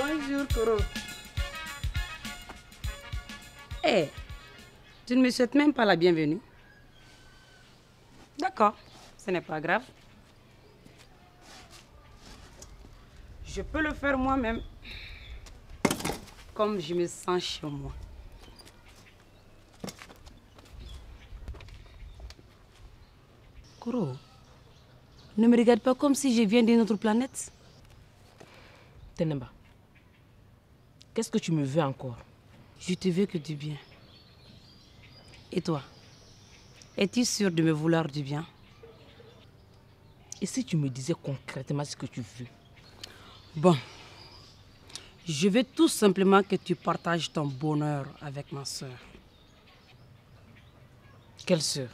Bonjour, Koro. Eh, tu ne me souhaites même pas la bienvenue. D'accord, ce n'est pas grave. Je peux le faire moi-même, comme je me sens chez moi. Koro, ne me regarde pas comme si je viens d'une autre planète. Tenemba, qu'est-ce que tu me veux encore? Je te veux que du bien. Et toi, es-tu sûr de me vouloir du bien? Et si tu me disais concrètement ce que tu veux? Bon, je veux tout simplement que tu partages ton bonheur avec ma soeur. Quelle sœur?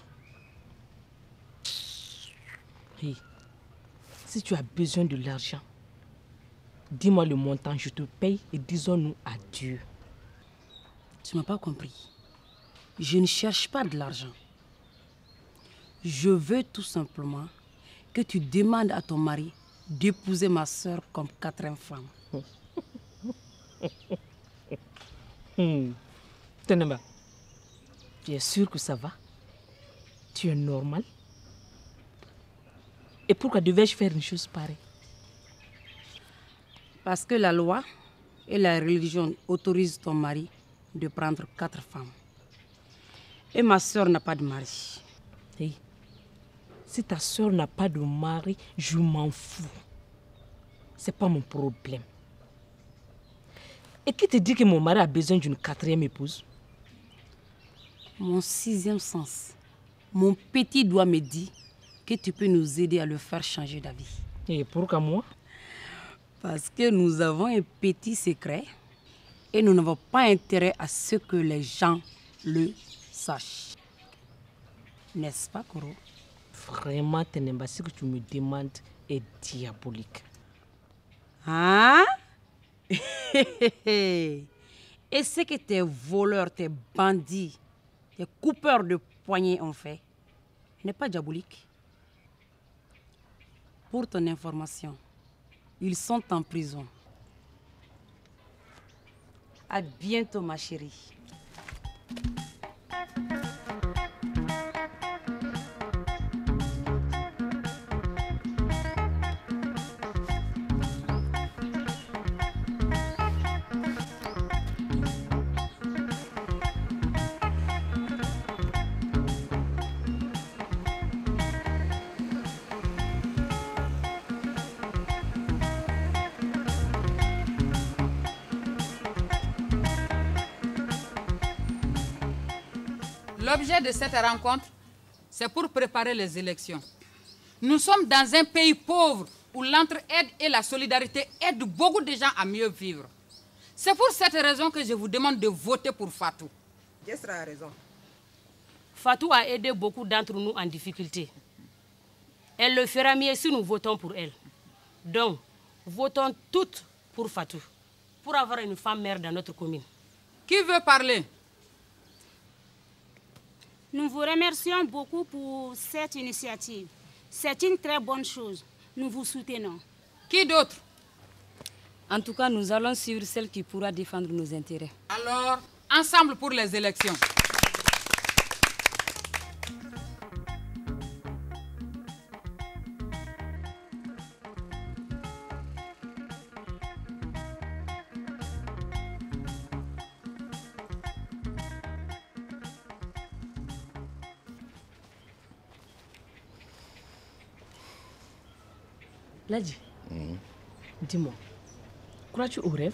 Hey, si tu as besoin de l'argent, dis-moi le montant, je te paye et disons-nous adieu. Tu m'as pas compris. Je ne cherche pas de l'argent. Je veux tout simplement que tu demandes à ton mari d'épouser ma soeur comme quatrième femme. Tenemba, tu es sûr que ça va? Tu es normal? Et pourquoi devais-je faire une chose pareille? Parce que la loi et la religion autorisent ton mari de prendre 4 femmes. Et ma soeur n'a pas de mari. Hey, si ta soeur n'a pas de mari, je m'en fous. C'est pas mon problème. Et qui te dit que mon mari a besoin d'une 4e épouse? Mon 6e sens, mon petit doigt me dit que tu peux nous aider à le faire changer d'avis. Et pourquoi moi? Parce que nous avons un petit secret et nous n'avons pas intérêt à ce que les gens le sachent. N'est-ce pas, Koro? Vraiment, Tenemba, ce que tu me demandes est diabolique. Hein? Et ce que tes voleurs, tes bandits, tes coupeurs de poignets ont fait n'est pas diabolique. Pour ton information, ils sont en prison. À bientôt, ma chérie. L'objet de cette rencontre, c'est pour préparer les élections. Nous sommes dans un pays pauvre où l'entraide et la solidarité aident beaucoup de gens à mieux vivre. C'est pour cette raison que je vous demande de voter pour Fatou. Jessra a raison. Fatou a aidé beaucoup d'entre nous en difficulté. Elle le fera mieux si nous votons pour elle. Donc, votons toutes pour Fatou, pour avoir une femme mère dans notre commune. Qui veut parler? Nous vous remercions beaucoup pour cette initiative. C'est une très bonne chose. Nous vous soutenons. Qui d'autre? En tout cas, nous allons suivre celle qui pourra défendre nos intérêts. Alors, ensemble pour les élections. Ladji, dis-moi, crois-tu au rêve?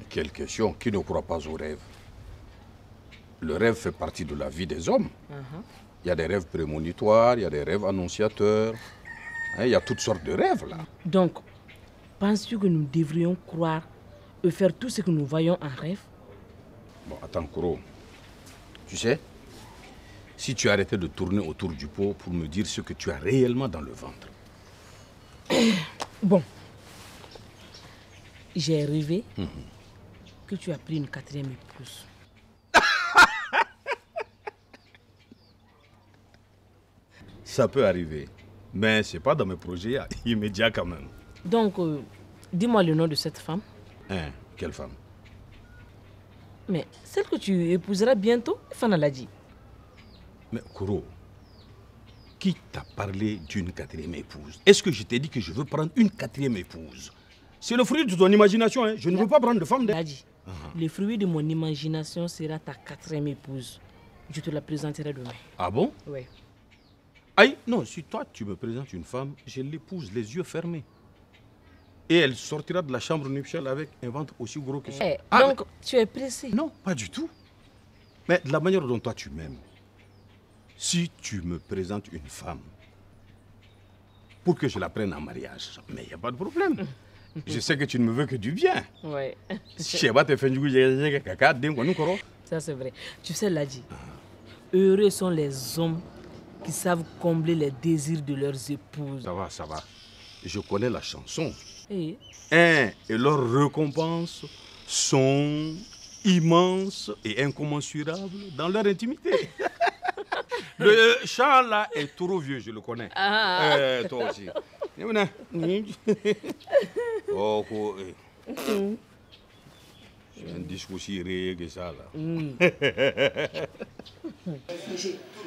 Quelle question, qui ne croit pas au rêve? Le rêve fait partie de la vie des hommes. Il y a des rêves prémonitoires, il y a des rêves annonciateurs. Il y a toutes sortes de rêves là. Donc, penses-tu que nous devrions croire et faire tout ce que nous voyons en rêve? Bon, attends, Koro. Tu sais, si tu arrêtais de tourner autour du pot pour me dire ce que tu as réellement dans le ventre. Bon. J'ai rêvé que tu as pris une 4e épouse. Ça peut arriver, mais c'est pas dans mes projets immédiats quand même. Donc, dis-moi le nom de cette femme. Hein, quelle femme? Mais celle que tu épouseras bientôt, Fana l'a dit. Mais Kouro, qui t'a parlé d'une quatrième épouse? Est-ce que je t'ai dit que je veux prendre une quatrième épouse? C'est le fruit de ton imagination, hein? Je ne veux pas prendre de femme. Ladi, le fruit de mon imagination sera ta quatrième épouse. Je te la présenterai demain. Ah bon? Oui. Aïe, non, si toi tu me présentes une femme, je l'épouse les yeux fermés. Et elle sortira de la chambre nuptiale avec un ventre aussi gros que ça. Donc, tu es pressé? Non, pas du tout. Mais de la manière dont toi tu m'aimes, si tu me présentes une femme pour que je la prenne en mariage, mais il n'y a pas de problème. Je sais que tu ne me veux que du bien. Ouais. Ça, c'est vrai. Tu sais, Ladi, heureux sont les hommes qui savent combler les désirs de leurs épouses. Ça va, ça va. Je connais la chanson. Et leurs récompenses sont immenses et incommensurables dans leur intimité. Le chant là est trop vieux, je le connais. Toi aussi. J'ai un discours aussi réel que ça là.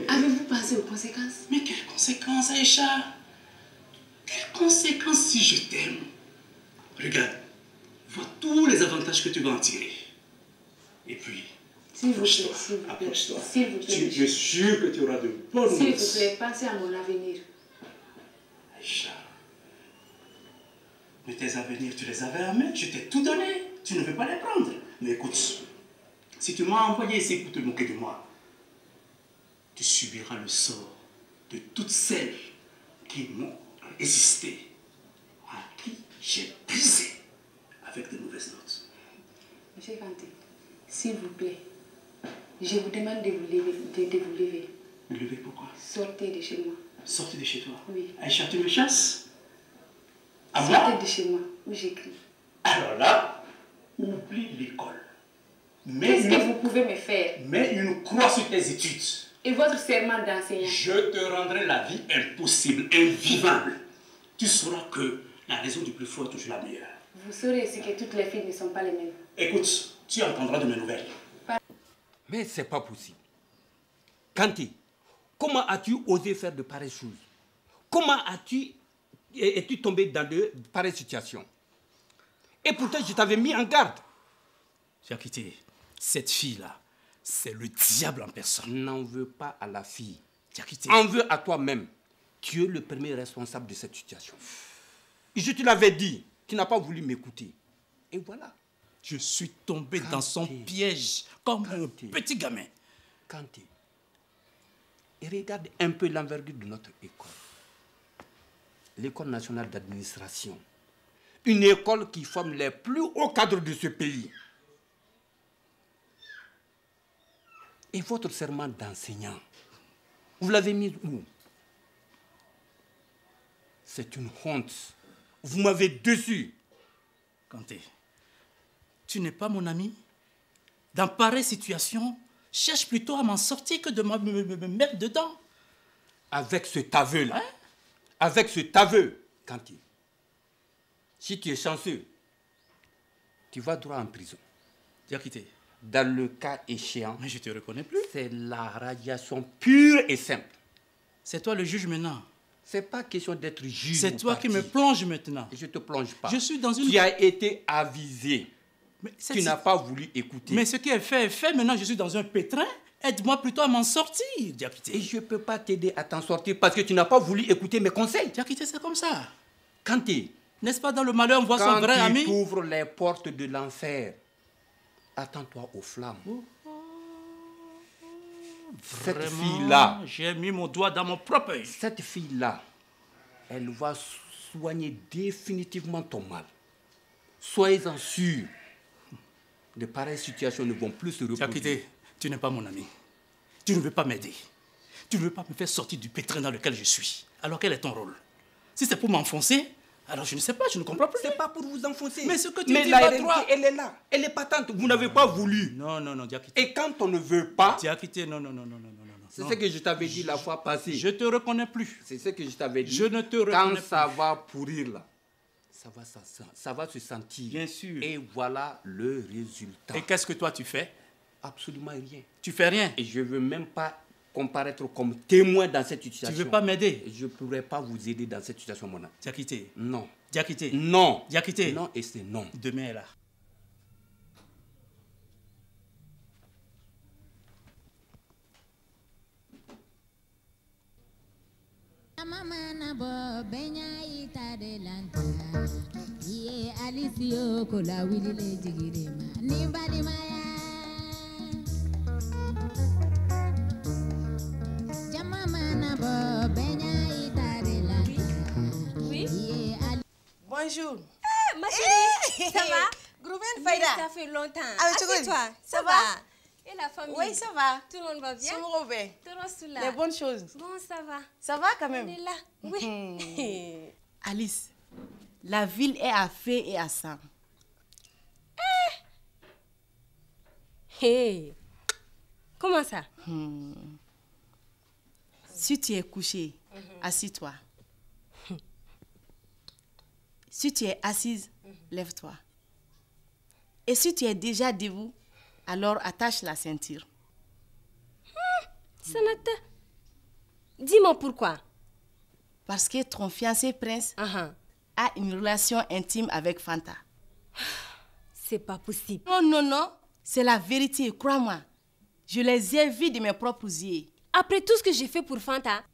Avez-vous pensé aux conséquences? Mais quelles conséquences, Aïcha? Quelles conséquences si je t'aime? Regarde, vois tous les avantages que tu vas en tirer. Et puis, approche-toi, approche-toi. S'il vous plaît. Je suis sûr que tu auras de bonnes S'il noces. vous plaît, pensez à mon avenir. Aïcha, mais tes avenirs, tu les avais à main, je t'ai tout donné. Tu ne veux pas les prendre. Mais écoute, si tu m'as envoyé ici pour te moquer de moi, tu subiras le sort de toutes celles qui m'ont résisté, à qui j'ai brisé avec de mauvaises notes. Monsieur Kanté, s'il vous plaît, je vous demande de vous lever. Me lever pourquoi? Sortez de chez moi. Sortez de chez toi? Oui. Aïcha, tu me chasses? À moi? Sortez de chez moi, où j'écris. Alors là, oublie l'école. Qu'est-ce que vous pouvez me faire? Mets une croix sur tes études. Et votre serment d'enseignant? Je te rendrai la vie impossible, invivable. Tu sauras que la raison du plus fort est toujours la meilleure. Vous saurez aussi que toutes les filles ne sont pas les mêmes. Écoute, tu entendras de mes nouvelles. Mais c'est pas possible. Kanté, comment as-tu osé faire de pareilles choses? Comment es-tu tombé dans de pareilles situations? Et pourtant, je t'avais mis en garde. Diakité, cette fille-là, c'est le diable en personne. N'en veux pas à la fille. Diakité. En veux à toi-même. Tu es le premier responsable de cette situation. Je te l'avais dit. Tu n'as pas voulu m'écouter. Et voilà. Je suis tombé dans son piège comme un petit gamin. Kanté, et regarde un peu l'envergure de notre école. L'École nationale d'administration. Une école qui forme les plus hauts cadres de ce pays. Et votre serment d'enseignant, vous l'avez mis où? C'est une honte. Vous m'avez déçu. Kanté, tu n'es pas mon ami. Dans pareille situation, cherche plutôt à m'en sortir que de me mettre dedans. Avec cet aveu-là, avec cet aveu, Kanté, si tu es chanceux, tu vas droit en prison. Diakité. Dans le cas échéant, Mais je te reconnais plus. c'est la radiation pure et simple. C'est toi le juge maintenant. C'est pas question d'être juge. C'est ou toi parti. qui me plonges maintenant. Je te plonge pas. Je suis dans une... Tu as été avisé. Mais Tu n'as pas voulu écouter. Mais ce qui est fait est fait. Maintenant, je suis dans un pétrin. Aide-moi plutôt à m'en sortir, Diakité. Et je ne peux pas t'aider à t'en sortir parce que tu n'as pas voulu écouter mes conseils. Diakité, c'est comme ça. Kanté, N'est-ce pas dans le malheur, on voit son vrai quand ami? tu ouvres les portes de l'enfer, attends-toi aux flammes. Cette Vraiment, fille-là, j'ai mis mon doigt dans mon propre œil. cette fille-là, elle va soigner définitivement ton mal. Soyez-en sûrs. De pareilles situations ne vont plus se reproduire. Diakité, tu n'es pas mon ami. Tu ne veux pas m'aider. Tu ne veux pas me faire sortir du pétrin dans lequel je suis. Alors quel est ton rôle? Si c'est pour m'enfoncer, alors je ne sais pas, je ne comprends plus. C'est pas pour vous enfoncer. Mais ce que tu Mais dis la va réalité, droit. elle est là. Elle est patente. Vous n'avez pas voulu. Non, non, non, Diakité. Et quand on ne veut pas, Diakité, non, non, non, non, non, non. c'est ce que je t'avais dit la fois passée. Je te reconnais plus. C'est ce que je t'avais dit. Je ne te reconnais Quand plus. ça va pourrir là, ça va se sentir. Bien sûr. Et voilà le résultat. Et qu'est-ce que toi tu fais? Absolument rien. Tu fais rien? Et je ne veux même pas comparaître comme témoin dans cette situation. Tu ne veux pas m'aider? Je ne pourrais pas vous aider dans cette situation, mon ami. Diakité. Non. Diakité. Non. Diakité. Non, et c'est non. Demain est là. Bonjour. Ma chérie, ça va? Groupen Faïda. Ça fait longtemps. Ah, assieds-toi. Ça va? Et la famille? Oui, ça va. Tout le monde va bien? Les bonnes choses. Bon, ça va. Ça va quand même? On est là. Oui. Alice, la ville est à feu et à sang. Hey. Comment ça? Si tu es couché, assis-toi. Si tu es assise, lève-toi. Et si tu es déjà debout, alors attache la ceinture. Sanata, dis-moi pourquoi. Parce que ton fiancé Prince a une relation intime avec Fanta. C'est pas possible. Non, non, non. C'est la vérité, crois-moi. Je les ai vus de mes propres yeux. Après tout ce que j'ai fait pour Fanta?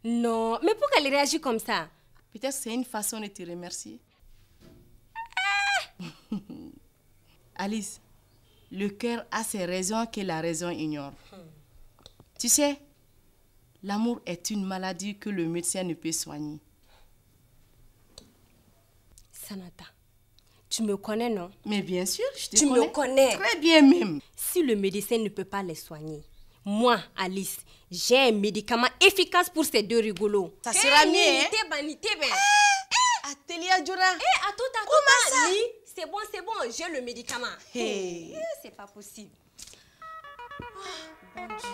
Non, mais pourquoi elle réagit comme ça? Peut-être c'est une façon de te remercier. Alice, le cœur a ses raisons que la raison ignore. Tu sais, l'amour est une maladie que le médecin ne peut soigner. Sanata, tu me connais, non? Mais bien sûr, je te connais. Tu me connais. Très bien même. Si le médecin ne peut pas les soigner, moi, Alice, j'ai un médicament efficace pour ces deux rigolos. Ça sera mieux, hein? Atelier Adjura. Attends. Comment ça? C'est bon, j'ai le médicament. C'est pas possible. Bon Dieu.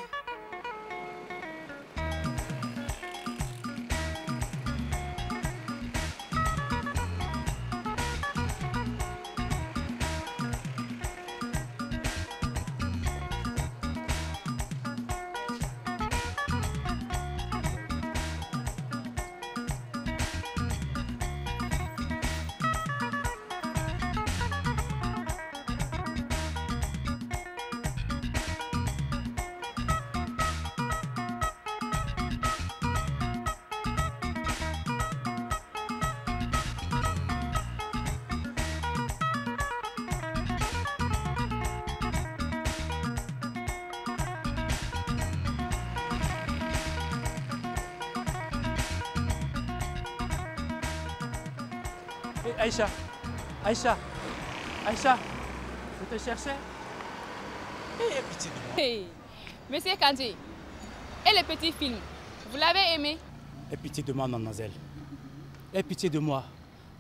Aïcha, je te cherchais. Pitié de moi. Hey, Monsieur Kanji, et le petit film, vous l'avez aimé? Aie pitié de moi, mademoiselle. Aie pitié de moi.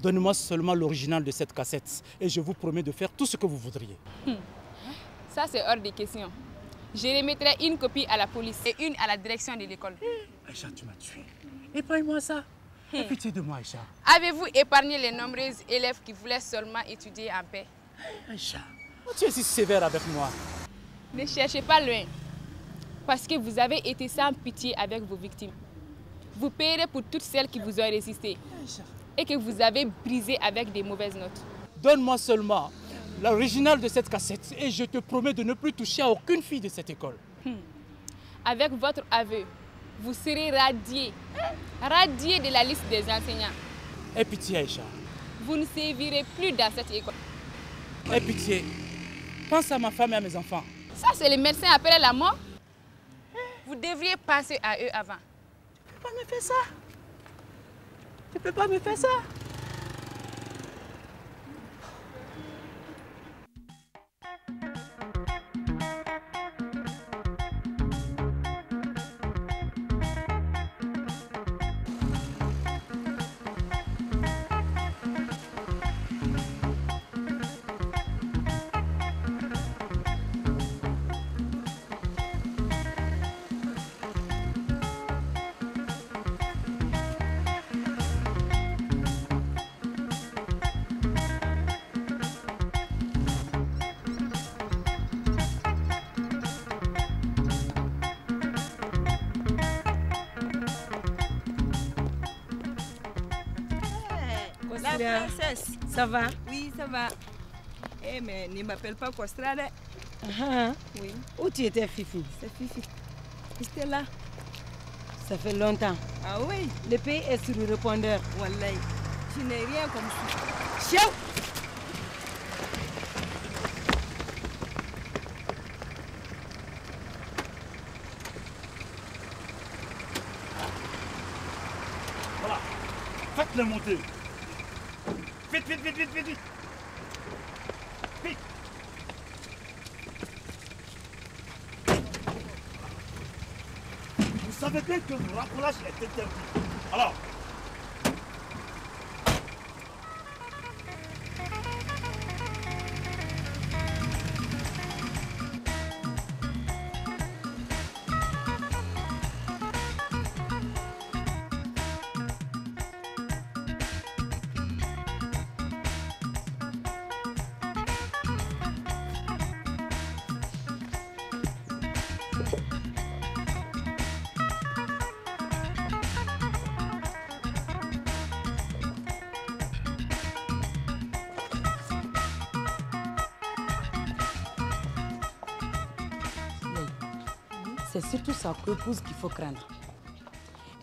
Donnez-moi seulement l'original de cette cassette et je vous promets de faire tout ce que vous voudriez. Ça, c'est hors de question. Je remettrai une copie à la police et une à la direction de l'école. Aïcha, tu m'as tué. Épargne-moi ça. Aie pitié de moi, Aïcha. Avez-vous épargné les nombreux élèves qui voulaient seulement étudier en paix? Aïcha, tu es si sévère avec moi. Ne cherchez pas loin, parce que vous avez été sans pitié avec vos victimes. Vous payerez pour toutes celles qui vous ont résisté et que vous avez brisées avec des mauvaises notes. Donne-moi seulement l'original de cette cassette et je te promets de ne plus toucher à aucune fille de cette école. Avec votre aveu, vous serez radié de la liste des enseignants. Aie pitié, Aïcha. Vous ne servirez plus dans cette école. Aie pitié. Pense à ma femme et à mes enfants. Ça, c'est le médecin après la mort. Vous devriez penser à eux avant. Tu peux pas me faire ça. Tu peux pas me faire ça. La princesse. Ça va? Oui, ça va. Eh, mais ne m'appelle pas Costrade. Oui. Où tu étais, Fifi? C'est Fifi. J'étais là. Ça fait longtemps. Ah oui? Le pays est sur le répondeur. Wallahi. Tu n'es rien comme ça. Ciao! Voilà. Faites-le monter. Vite, vite, vite, vite, vite, vite. Vite. Vous savez bien que le racolage est interdit. Alors, c'est surtout sa épouse qu'il faut craindre.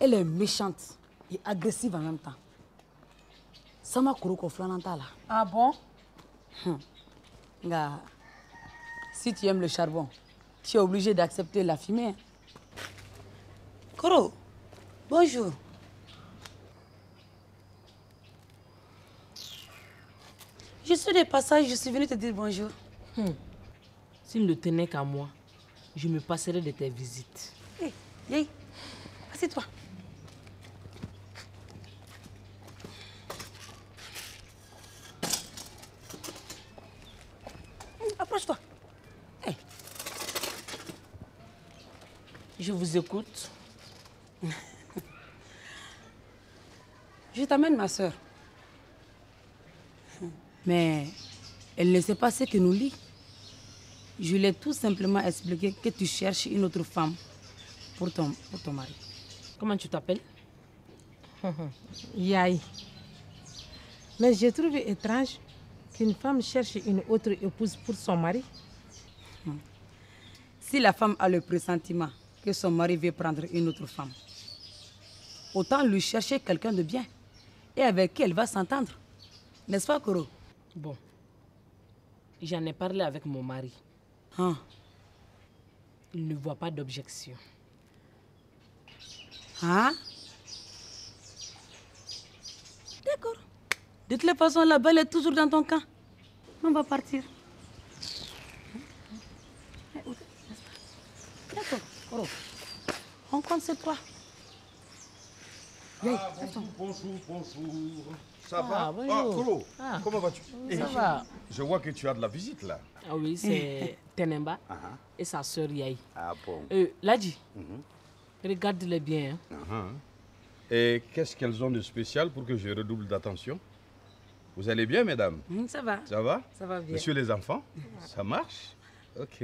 Elle est méchante et agressive en même temps. Sama Kuruko Flananta là. Ah bon? Nga, si tu aimes le charbon, tu es obligé d'accepter la fumée. Hein. Koro, bonjour. Je suis de passage, je suis venue te dire bonjour. S'il ne tenait qu'à moi, je me passerai de tes visites. Hé, hey, assieds-toi. Approche-toi. Hey. Je vous écoute. Je t'amène ma soeur. Mais elle ne sait pas ce que nous lie. Je lui ai tout simplement expliqué que tu cherches une autre femme pour ton mari. Comment tu t'appelles? Yaï. Mais j'ai trouvé étrange qu'une femme cherche une autre épouse pour son mari. Si la femme a le pressentiment que son mari veut prendre une autre femme, autant lui chercher quelqu'un de bien et avec qui elle va s'entendre. N'est-ce pas, Koro? Bon. J'en ai parlé avec mon mari. Il ne voit pas d'objection. D'accord. De toutes les façons, la belle est toujours dans ton camp. On va partir. D'accord. Koro. On compte sur toi. Bonjour. Ça va? Bonjour. Koro, comment vas-tu? Ça va. Je vois que tu as de la visite là. Ah oui, c'est Tenemba et sa sœur Yaï. Ah bon? Ladji, regarde-les bien. Et qu'est-ce qu'elles ont de spécial pour que je redouble d'attention? Vous allez bien, mesdames? Ça va. Ça va? Ça va bien. Messieurs les enfants? Ça marche? Ok.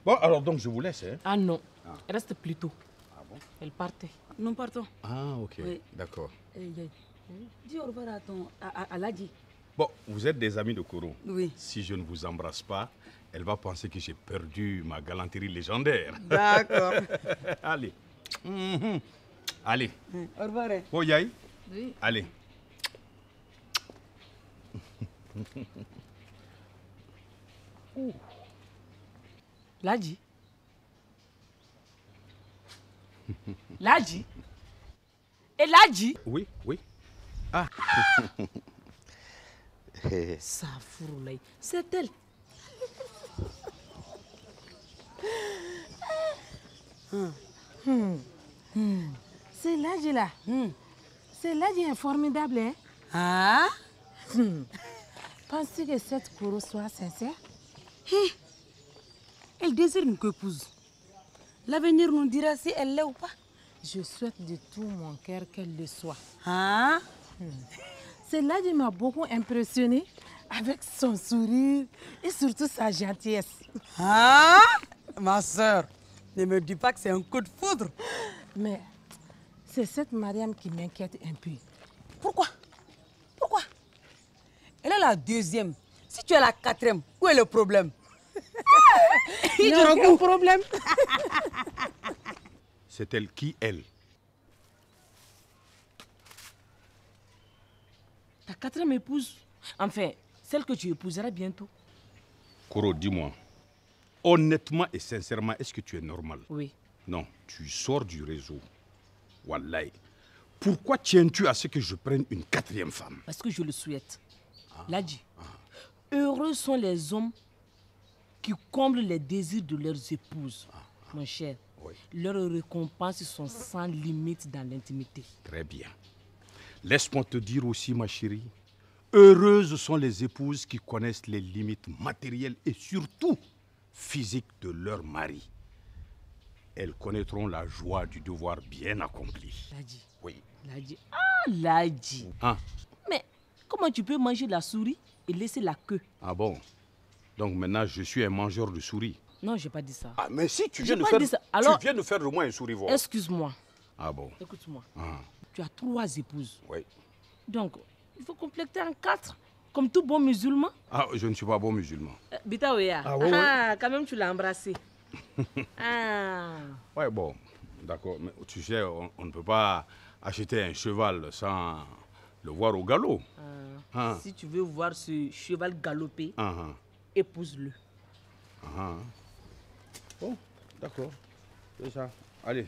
Bon, alors donc je vous laisse. Hein? Ah non, reste plus tôt. Ah bon? Elle partait. Nous partons. Ah ok, oui. D'accord. Dis au revoir à Ladji. Bon, vous êtes des amis de Koro. Oui. Si je ne vous embrasse pas, elle va penser que j'ai perdu ma galanterie légendaire. D'accord. Allez. Allez. Au revoir. Oh, Yaï? Oui. Allez. Ladji. Ladji. Et Ladji? Oui. Ah. Ça fourre, c'est elle. C'est Ladji là. C'est Ladji est formidable, hein? Ah? Penses-tu que cette Koro soit sincère? Elle désire une épouse. L'avenir nous dira si elle l'est ou pas. Je souhaite de tout mon cœur qu'elle le soit. Ah? C'est Ladji m'a beaucoup impressionné avec son sourire et surtout sa gentillesse. Ah? Ma soeur, ne me dis pas que c'est un coup de foudre. Mais c'est cette Mariam qui m'inquiète un peu. Pourquoi? est la deuxième. Si tu es la quatrième, où est le problème? Il n'y a aucun problème. C'est elle qui, elle? Ta quatrième épouse. Enfin, celle que tu épouseras bientôt. Koro, dis-moi, honnêtement et sincèrement, est-ce que tu es normal? Oui. Non, tu sors du réseau. Wallahi. Pourquoi tiens-tu à ce que je prenne une quatrième femme? Parce que je le souhaite. Ladji, heureux sont les hommes qui comblent les désirs de leurs épouses. Mon cher, leurs récompenses sont sans limite dans l'intimité. Très bien. Laisse-moi te dire aussi, ma chérie, heureuses sont les épouses qui connaissent les limites matérielles et surtout physiques de leur mari. Elles connaîtront la joie du devoir bien accompli. Ladji. Oui. Ladji. Ah, Ladji. Ah. Mais comment tu peux manger la souris et laisser la queue? Ah bon? Donc maintenant, je suis un mangeur de souris. Non, j'ai pas dit ça. Ah, mais si, tu J'ai viens de pas faire, dit ça. Alors, tu viens de faire de moi un sourivore. excuse-moi. Ah bon? Écoute-moi. Ah. Tu as 3 épouses. Oui. Donc, il faut compléter en 4, comme tout bon musulman. Ah, je ne suis pas bon musulman. Bita Oya. Ah, ouais, ouais. Quand même, tu l'as embrassé. Ah. Ouais, bon, d'accord. Mais tu sais, on ne peut pas acheter un cheval sans le voir au galop. Ah. Si tu veux voir ce cheval galoper, Ah, épouse-le. ah. Bon, d'accord. C'est ça. Allez,